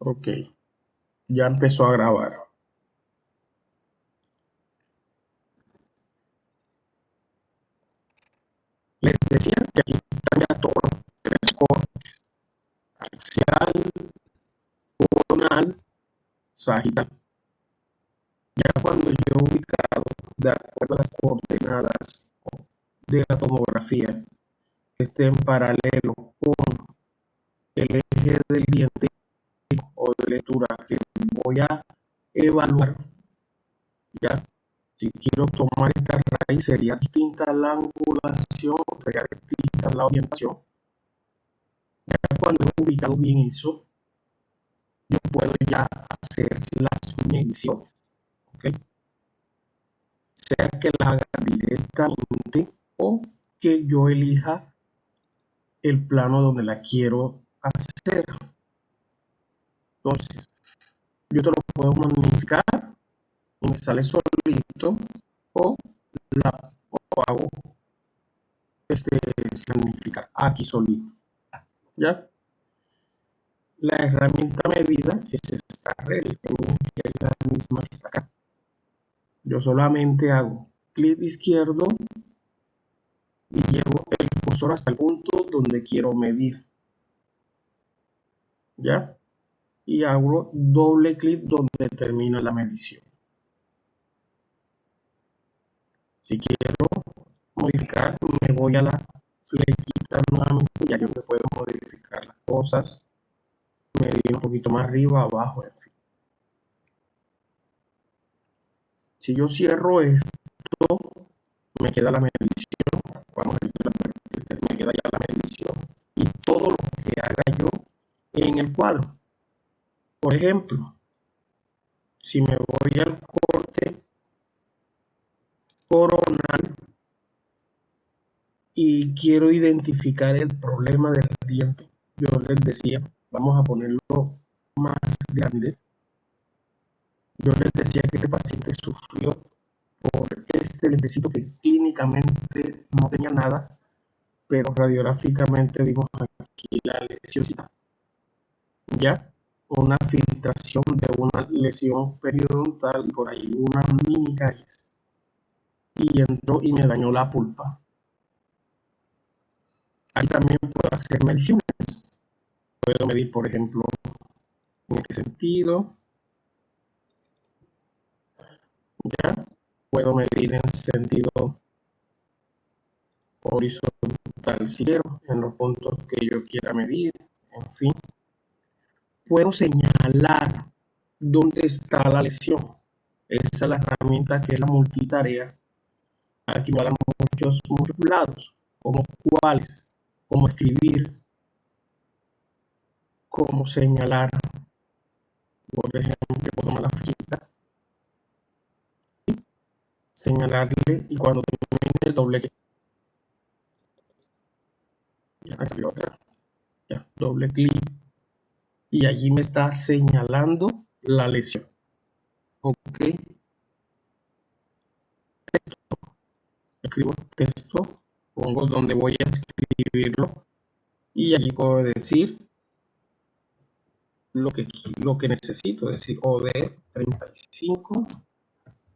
Ok, ya empezó a grabar. Les decía que aquí están ya todos los tres cortes: axial, coronal, sagital. Ya cuando yo he ubicado, de acuerdo a las coordenadas de la tomografía, que estén paralelo con el eje del diente o de lectura que voy a evaluar, ya, si quiero tomar esta raíz, sería distinta la angulación, sería distinta la orientación. Ya cuando he ubicado bien eso, yo puedo ya hacer las mediciones, ¿ok? Sea que la haga directamente o que yo elija el plano donde la quiero hacer. Entonces, yo te lo puedo magnificar y me sale solito, o la o hago magnificar aquí solito. ¿Ya? La herramienta medida es esta regla, que es la misma que está acá. Yo solamente hago clic izquierdo y llevo el cursor hasta el punto donde quiero medir, ¿ya? Y hago doble clic donde termina la medición. Si quiero modificar, me voy a la flechita nuevamente, ya yo me puedo modificar las cosas, medir un poquito más arriba, abajo, en fin. Si yo cierro esto, me queda la medición. Vamos a ver, me queda ya la medición y todo lo que haga yo en el cuadro. Por ejemplo, si me voy al corte coronal y quiero identificar el problema del diente, yo les decía, vamos a ponerlo más grande. Yo les decía que este paciente sufrió por este lentecito que clínicamente no tenía nada, pero radiográficamente vimos aquí la lesión, ya una filtración de una lesión periodontal y por ahí una mini caries, y entró y me dañó la pulpa. Ahí también puedo hacer mediciones. Puedo medir, por ejemplo, en este sentido, ya. Puedo medir en sentido horizontal si quiero, en los puntos que yo quiera medir, en fin. Puedo señalar dónde está la lesión. Esa es la herramienta que es la multitarea. Aquí me dan muchos lados, como cuáles, cómo escribir, cómo señalar. Por ejemplo, puedo tomar la flechita, señalarle, y cuando termine el doble clic, ya salió otra, ya, doble clic, y allí me está señalando la lesión. Ok, escribo texto, pongo donde voy a escribirlo, y allí puedo decir lo que necesito, es decir, OD 35,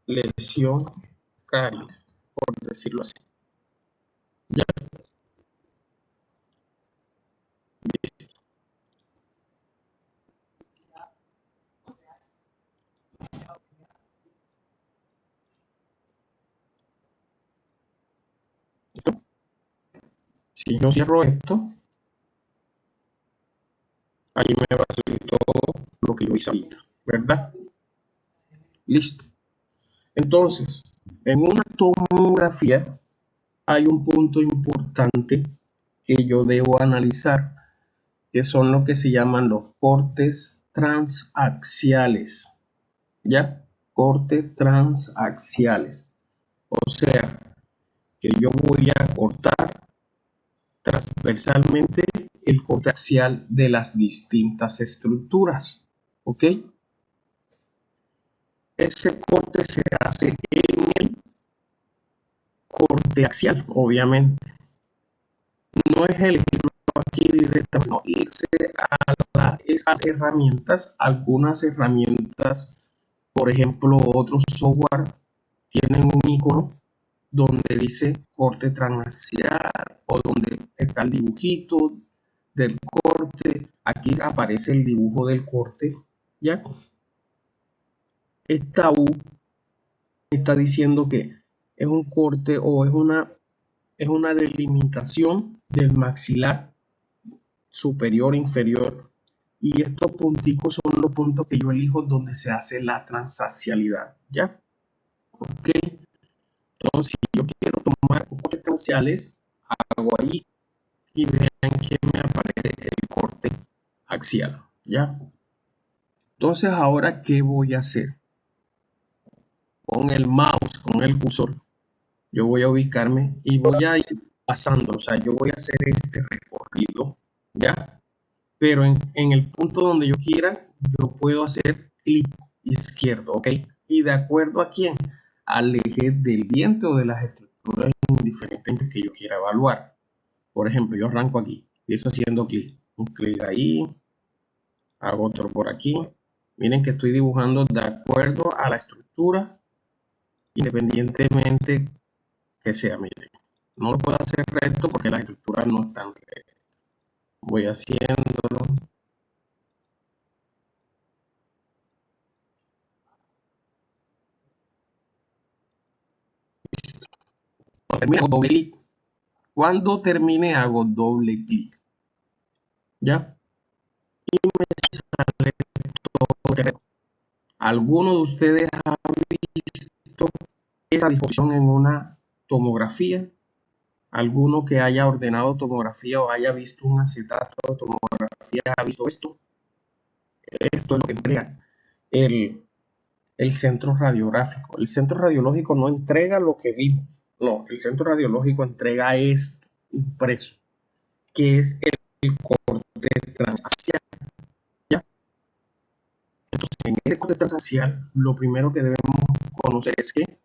lesión caries, por decirlo así. Ya, listo. Si yo cierro esto, ahí me va a salir todo lo que yo hice ahorita, ¿verdad? Listo. Entonces, en una tomografía hay un punto importante que yo debo analizar, que son lo que se llaman los cortes transaxiales, ¿ya? Cortes transaxiales. O sea, que yo voy a cortar transversalmente el corte axial de las distintas estructuras, ¿ok? Ese corte se hace en el corte axial, obviamente. No es elegirlo aquí directamente, no, irse a la esas herramientas, algunas herramientas, por ejemplo, otros software tienen un icono donde dice corte transaxial o donde está el dibujito del corte. Aquí aparece el dibujo del corte, ¿ya? Esta U está diciendo que es un corte o es una delimitación del maxilar superior, inferior. Y estos punticos son los puntos que yo elijo donde se hace la transaxialidad, ¿ya? Ok. Entonces, si yo quiero tomar cortes transaxiales, hago ahí y vean que me aparece el corte axial, ¿ya? Entonces, ahora, ¿qué voy a hacer? Con el mouse, con el cursor, yo voy a ubicarme y voy a ir pasando, o sea, yo voy a hacer este recorrido, ¿ya? Pero en el punto donde yo quiera, yo puedo hacer clic izquierdo, ¿ok? Y de acuerdo a quién, al eje del diente o de las estructuras indiferentes que yo quiera evaluar. Por ejemplo, yo arranco aquí, empiezo haciendo clic, un clic ahí, hago otro por aquí. Miren que estoy dibujando de acuerdo a la estructura, independientemente que sea, miren. No lo puedo hacer recto porque las estructuras no están rectas. Voy haciéndolo. Cuando termine hago doble clic. ¿Ya? Y me sale todo. ¿Alguno de ustedes ha visto esta disposición en una tomografía? ¿Alguno que haya ordenado tomografía o haya visto un acetato de tomografía ha visto esto? Esto es lo que entrega el centro radiográfico. El centro radiológico no entrega lo que vimos. No, el centro radiológico entrega esto impreso, que es el corte transaxial. ¿Ya? Entonces, en este corte transaxial, lo primero que debemos conocer es que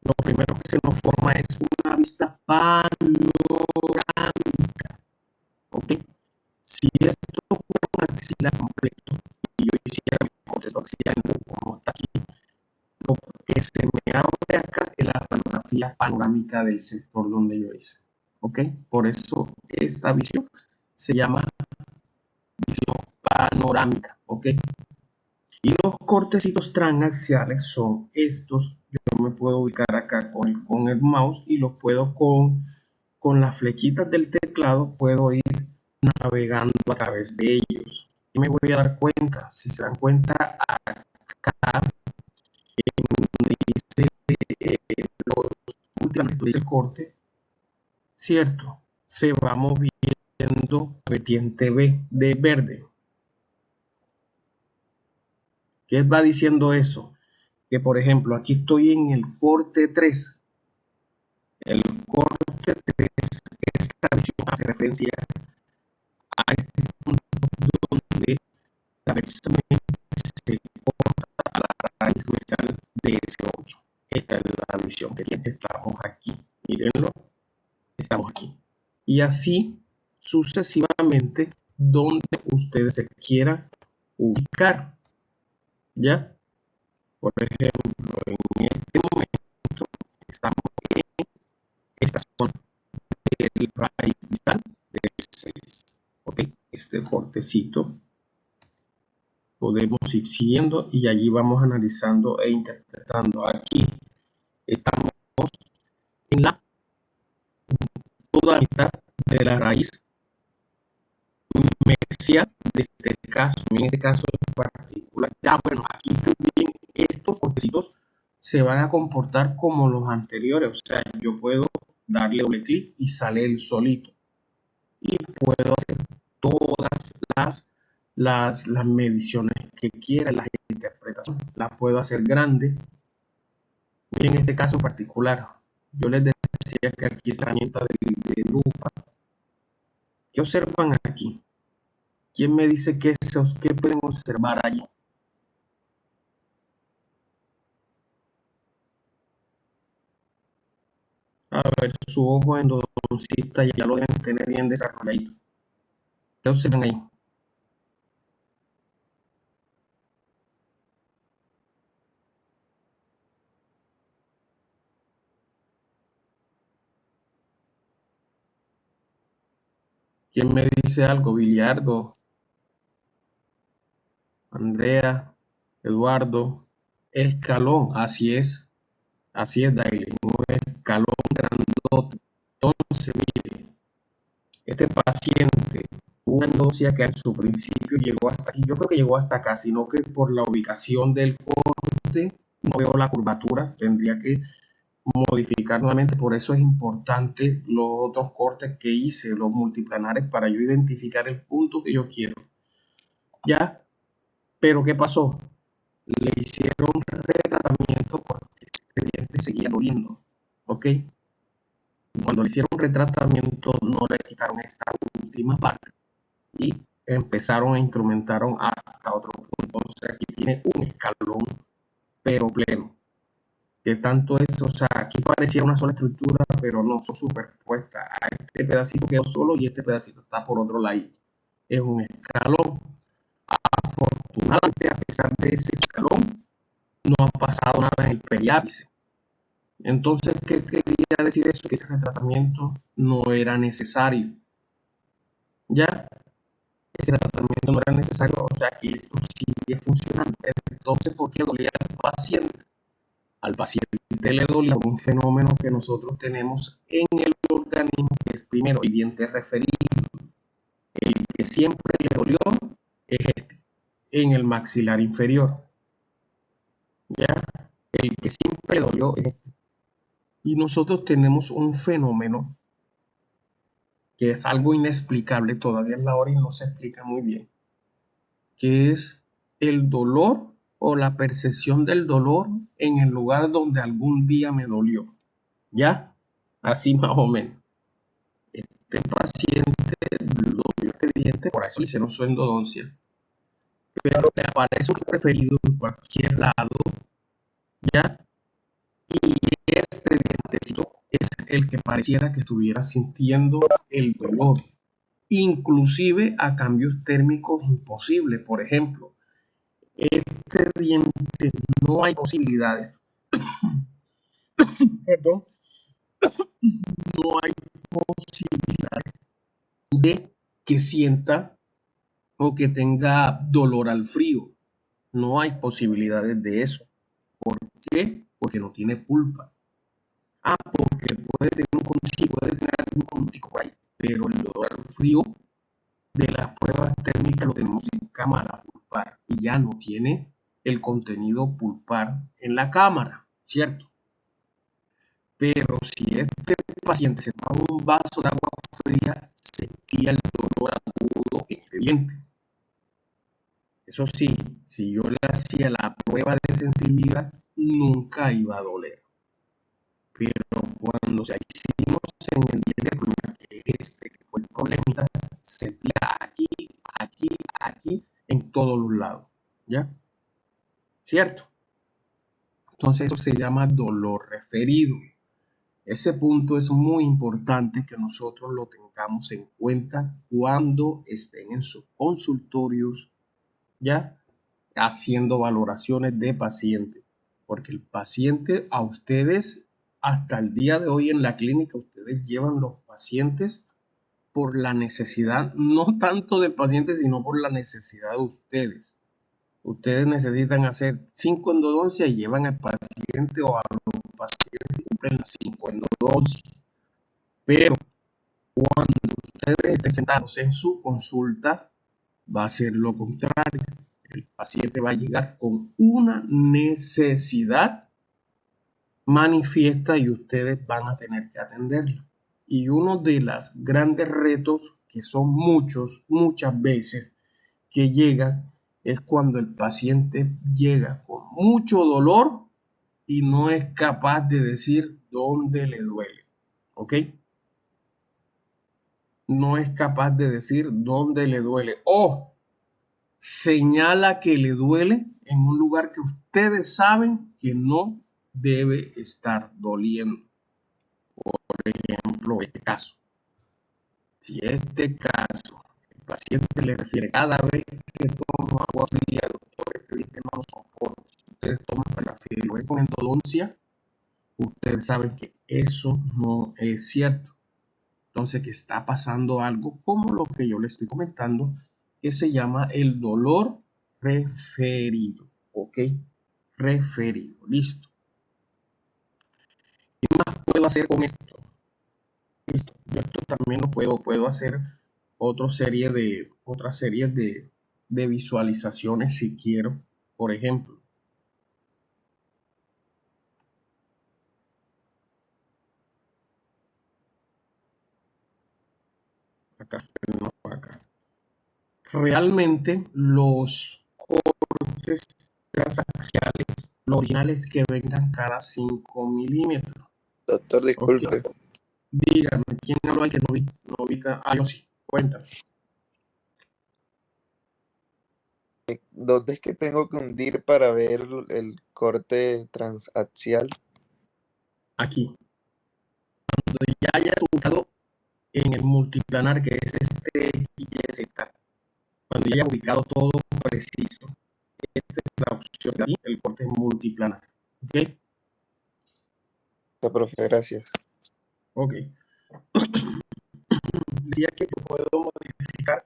lo primero que se nos forma es una vista panorámica. ¿Ok? Si esto fuera un axial completo y yo hiciera mi corte axial como está aquí, lo que se me abre acá es la radiografía panorámica del sector donde yo hice. ¿Ok? Por eso esta visión se llama visión panorámica. ¿Ok? Y los cortecitos transaxiales son estos. Yo me puedo ubicar acá con el mouse y los puedo con las flechitas del teclado, puedo ir navegando a través de ellos. Y me voy a dar cuenta, si se dan cuenta, acá en donde dice los últimos, dice el corte, ¿cierto? Se va moviendo vertiente B de verde. ¿Qué va diciendo eso? Que por ejemplo, aquí estoy en el corte 3. El corte 3, esta visión hace referencia a este punto donde la precisamente se corta a la raíz mesial de ese 8. Esta es la visión que tiene. Estamos aquí. Mírenlo. Estamos aquí. Y así sucesivamente donde ustedes se quieran ubicar. ¿Ya? Por ejemplo, en este momento estamos en esta zona del raíz distal del 6. ¿Ok? Este cortecito podemos ir siguiendo y allí vamos analizando e interpretando. Aquí estamos en la toda mitad de la raíz mesial de este caso, en este caso en particular. Ya, bueno, aquí también estos cortecitos se van a comportar como los anteriores, o sea, yo puedo darle doble clic y sale el solito. Y puedo hacer todas las mediciones que quiera, las interpretaciones. Las puedo hacer grande. Y en este caso particular, yo les decía que aquí es la herramienta de lupa. ¿Qué observan aquí? ¿Quién me dice qué pueden observar allí? A ver, su ojo endodoncista ya lo deben tener bien desarrolladito. ¿Qué observan ahí? ¿Quién me dice algo? Biliardo, Andrea, Eduardo. Escalón, así es, Daily, un escalón grandote. Entonces, mire, este paciente, una endodoncia que en su principio llegó hasta aquí, yo creo que llegó hasta acá, sino que por la ubicación del corte, no veo la curvatura, tendría que modificar nuevamente, por eso es importante los otros cortes que hice, los multiplanares, para yo identificar el punto que yo quiero. ¿Ya? Pero ¿qué pasó? Le hicieron retratamiento porque este diente seguía doliendo, ¿ok? Cuando le hicieron retratamiento no le quitaron esta última parte y empezaron a instrumentaron hasta otro punto. Entonces aquí tiene un escalón pero pleno. Que tanto es, o sea, aquí parecía una sola estructura, pero no, son superpuestas. A este pedacito quedó solo y este pedacito está por otro lado. Es un escalón. Afortunadamente, a pesar de ese escalón, no ha pasado nada en el periápice. Entonces, ¿qué quería decir eso? Que ese tratamiento no era necesario. Ya, ese tratamiento no era necesario, o sea que esto sigue funcionando. Entonces, ¿por qué dolía al paciente? Al paciente le dolía un fenómeno que nosotros tenemos en el organismo, que es primero el diente referido. El que siempre le dolió es este, en el maxilar inferior. Ya, el que siempre le dolió es este. Y nosotros tenemos un fenómeno que es algo inexplicable, todavía es la hora y no se explica muy bien, que es el dolor o la percepción del dolor en el lugar donde algún día me dolió. ¿Ya? Así más o menos. Este paciente lo vio este diente, por eso le hicieron su endodoncia, pero le aparece un preferido en cualquier lado, ¿ya? Y este dientecito es el que pareciera que estuviera sintiendo el dolor, inclusive a cambios térmicos imposibles. Por ejemplo, este diente no hay posibilidades, perdón, no hay posibilidades de que sienta o que tenga dolor al frío. No hay posibilidades de eso. ¿Por qué? Porque no tiene pulpa. Ah, porque puede tener un contigo, puede tener algún contigo por ahí, pero el dolor al frío de las pruebas térmicas lo tenemos en cámara pulpar y ya no tiene el contenido pulpar en la cámara, ¿cierto? Pero si este paciente se toma un vaso de agua fría, sentía el dolor agudo en este diente. Eso sí, si yo le hacía la prueba de sensibilidad, nunca iba a doler. Pero cuando ya hicimos en el diente que que fue el problemita, sentía aquí, aquí, aquí, en todos los lados. ¿Ya? ¿Cierto? Entonces eso se llama dolor referido. Ese punto es muy importante que nosotros lo tengamos en cuenta cuando estén en sus consultorios, ya haciendo valoraciones de pacientes, porque el paciente a ustedes, hasta el día de hoy en la clínica, ustedes llevan los pacientes por la necesidad, no tanto del paciente, sino por la necesidad de ustedes. Ustedes necesitan hacer 5 endodoncias y llevan al paciente o a los pacientes que cumplen las 5 endodoncias. Pero cuando ustedes estén sentados en su consulta, va a ser lo contrario. El paciente va a llegar con una necesidad manifiesta y ustedes van a tener que atenderla. Y uno de los grandes retos, que son muchas veces, que llegan, es cuando el paciente llega con mucho dolor y no es capaz de decir dónde le duele. ¿Ok? No es capaz de decir dónde le duele. O señala que le duele en un lugar que ustedes saben que no debe estar doliendo. Por ejemplo, este caso. Si este caso, el paciente le refiere cada vez que tomo agua fría, doctor, este diente no lo soporto. Si ustedes toman terapia y lo ven con endodoncia, ustedes saben que eso no es cierto. Entonces, que está pasando algo como lo que yo le estoy comentando, que se llama el dolor referido. ¿Ok? Referido. Listo. ¿Qué más puedo hacer con esto? Listo. Yo esto también lo puedo hacer otras series de visualizaciones si quiero. Por ejemplo, acá, no, acá. Realmente los cortes transaxiales, los originales que vengan cada 5 milímetros. Doctor, Ok, disculpe. dígame, ¿quién habló ahí que no vi? No ubica. Ah, yo sí, cuéntame. ¿Dónde es que tengo que hundir para ver el corte transaxial? Aquí, cuando ya hayas ubicado en el multiplanar, que es este YZ, cuando ya hayas ubicado todo preciso, esta es la opción de aquí, el corte es multiplanar. Ok, Profe, gracias. ok. Decía que yo puedo modificar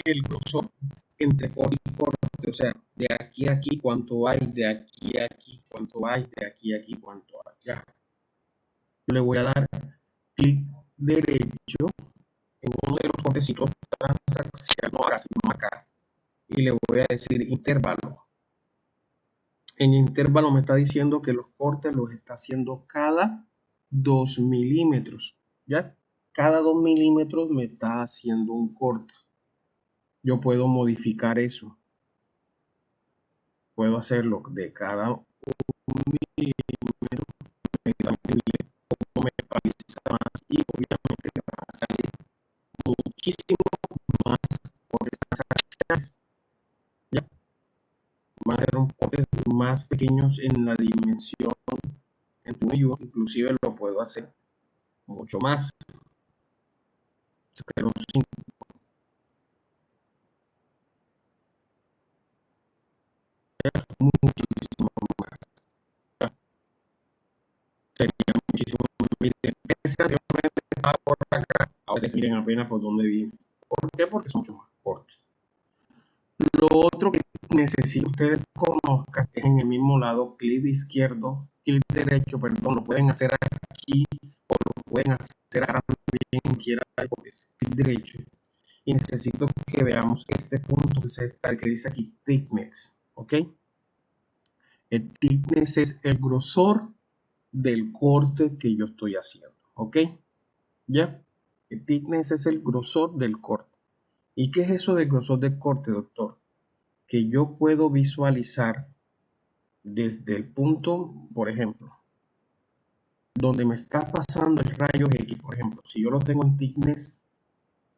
el grosor entre corte y corte, o sea, de aquí a aquí cuánto hay, de aquí a aquí cuánto hay, de aquí a aquí cuánto hay. Ya. Yo le voy a dar clic derecho en uno de los cortecitos transaccionales, no acá, sino acá, y le voy a decir intervalo. En intervalo me está diciendo que los cortes los está haciendo cada 2 milímetros. ¿Ya? Cada 2 milímetros me está haciendo un corte. Yo puedo modificar eso. Puedo hacerlo de cada milímetro, me paraliza más y obviamente me va a salir muchísimo más cortes transaccionales. ¿Ya? Van a ser un cortes más pequeños en la dimensión entre uno y uno. Inclusive lo puedo hacer mucho más. Muchísimo más. Sería muchísimo más. Miren, ese anteriormente estaba por acá. Ahora miren apenas por dónde viene. ¿Por qué? Porque son mucho más cortos. Lo otro que necesito que ustedes conozcan es en el mismo lado, clic izquierdo, clic derecho, perdón, lo pueden hacer aquí o lo pueden hacer acá también, quiera, clic derecho. Y necesito que veamos este punto que dice aquí, thickness, ¿ok? El thickness es el grosor del corte que yo estoy haciendo, ¿ok? ¿Ya? El thickness es el grosor del corte. ¿Y qué es eso del grosor del corte, doctor? Que yo puedo visualizar desde el punto, por ejemplo, donde me está pasando el rayo X, por ejemplo, si yo lo tengo en thickness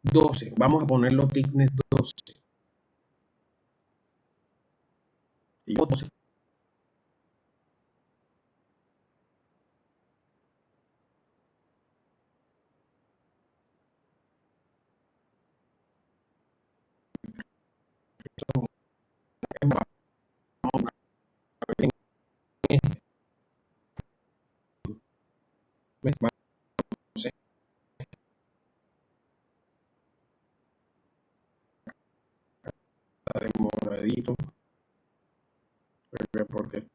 12, vamos a ponerlo thickness 12, y 12 moradito, porque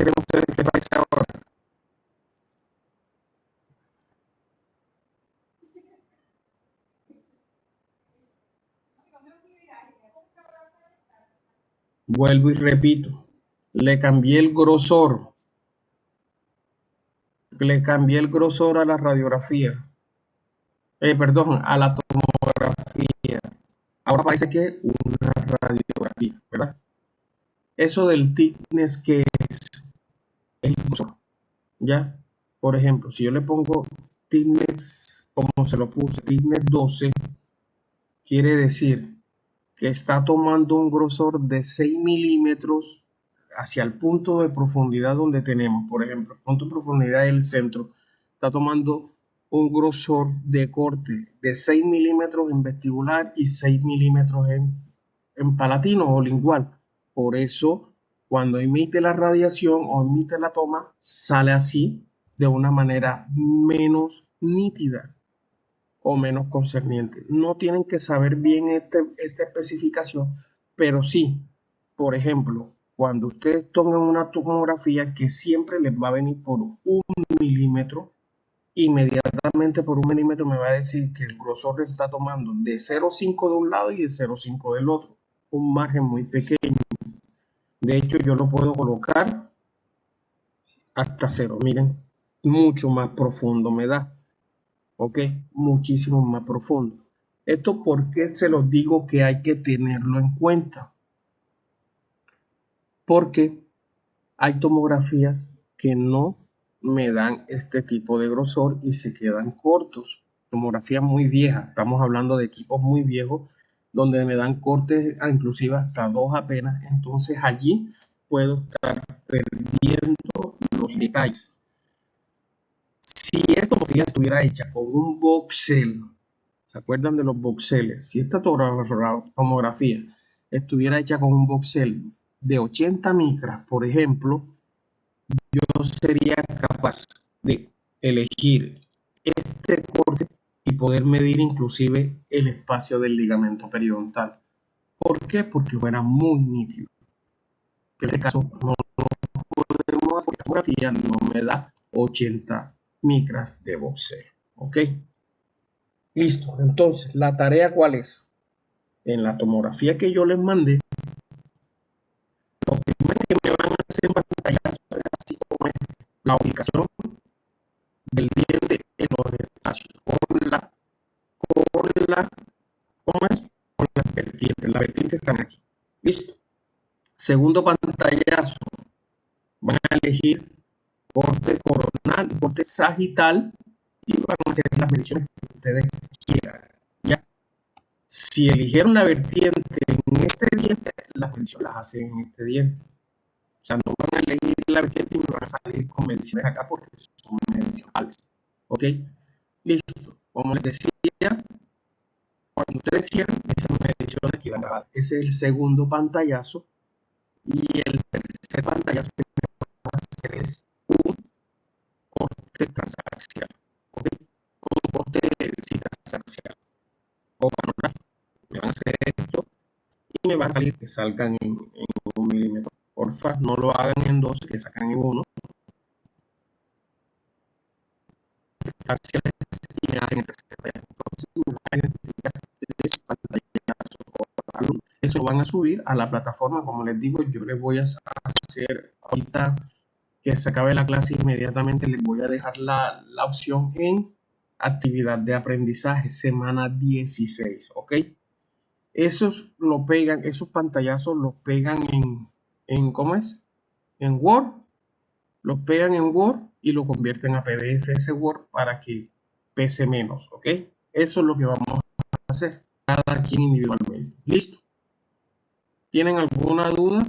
creen ustedes que parece ahora? Vuelvo y repito, le cambié el grosor a la radiografía, perdón, a la tomografía. Ahora parece que es una radiografía, ¿verdad? Eso del thickness que es el grosor, ¿ya? Por ejemplo, si yo le pongo thickness, como se lo puse, thickness 12, quiere decir que está tomando un grosor de 6 milímetros hacia el punto de profundidad donde tenemos, por ejemplo, el punto de profundidad del centro, está tomando un grosor de corte de 6 milímetros en vestibular y 6 milímetros en palatino o lingual. Por eso, cuando emite la radiación o emite la toma, sale así de una manera menos nítida o menos concerniente. No tienen que saber bien esta especificación, pero sí, por ejemplo, cuando ustedes toman una tomografía que siempre les va a venir por 1 milímetro, inmediatamente por 1 milímetro me va a decir que el grosor le está tomando de 0,5 de un lado y de 0,5 del otro, un margen muy pequeño. De hecho, yo lo puedo colocar hasta 0, miren, mucho más profundo me da. ¿Ok? Muchísimo más profundo. Esto porque se los digo que hay que tenerlo en cuenta. Porque hay tomografías que no me dan este tipo de grosor y se quedan cortos. Tomografías muy viejas, estamos hablando de equipos muy viejos, donde me dan cortes inclusive hasta 2 apenas. Entonces allí puedo estar perdiendo los detalles. Si esta tomografía estuviera hecha con un voxel, ¿se acuerdan de los voxeles? Si esta tomografía estuviera hecha con un voxel de 80 micras, por ejemplo, yo sería capaz de elegir este corte y poder medir inclusive el espacio del ligamento periodontal. ¿Por qué? Porque fuera muy nítido. En este caso, no podemos hacer tomografía, no me da 80 micras de voxel. ¿Ok? Listo. Entonces, ¿la tarea cuál es? En la tomografía que yo les mandé, lo primero que me van a hacer en pantallazo es así como es la ubicación del diente en los espacios ¿cómo es? Con las vertientes están aquí. Listo. Segundo pantallazo, van a elegir corte coronal, corte sagital y van a hacer las mediciones que ustedes quieran. ¿Ya? Si eligieron la vertiente en este diente, las mediciones las hacen en este diente. O sea, no van a elegir la vertiente y no van a salir con mediciones acá porque son mediciones falsas. ¿Ok? Listo. Como les decía, cuando ustedes cierren, esas mediciones que van a dar. Ese es el segundo pantallazo. Y el tercer pantallazo que van a hacer es un corte transaxial. ¿Ok? Un corte transaxial. O panorámico. Me van a hacer esto y me va a salir que salgan en 1 milímetro. Porfa, no lo hagan en 2, que sacan en 1. Y me hacen el tercer. Entonces, me van a identificar 3 pantallazos. Eso lo van a subir a la plataforma. Como les digo, yo les voy a hacer ahorita que se acabe la clase, inmediatamente les voy a dejar la opción en actividad de aprendizaje, semana 16, ¿ok? Esos lo pegan, esos pantallazos los pegan ¿cómo es? En Word, los pegan en Word y lo convierten a PDF ese Word para que pese menos, ¿ok? Eso es lo que vamos a hacer, cada quien individualmente. ¿Listo? ¿Tienen alguna duda?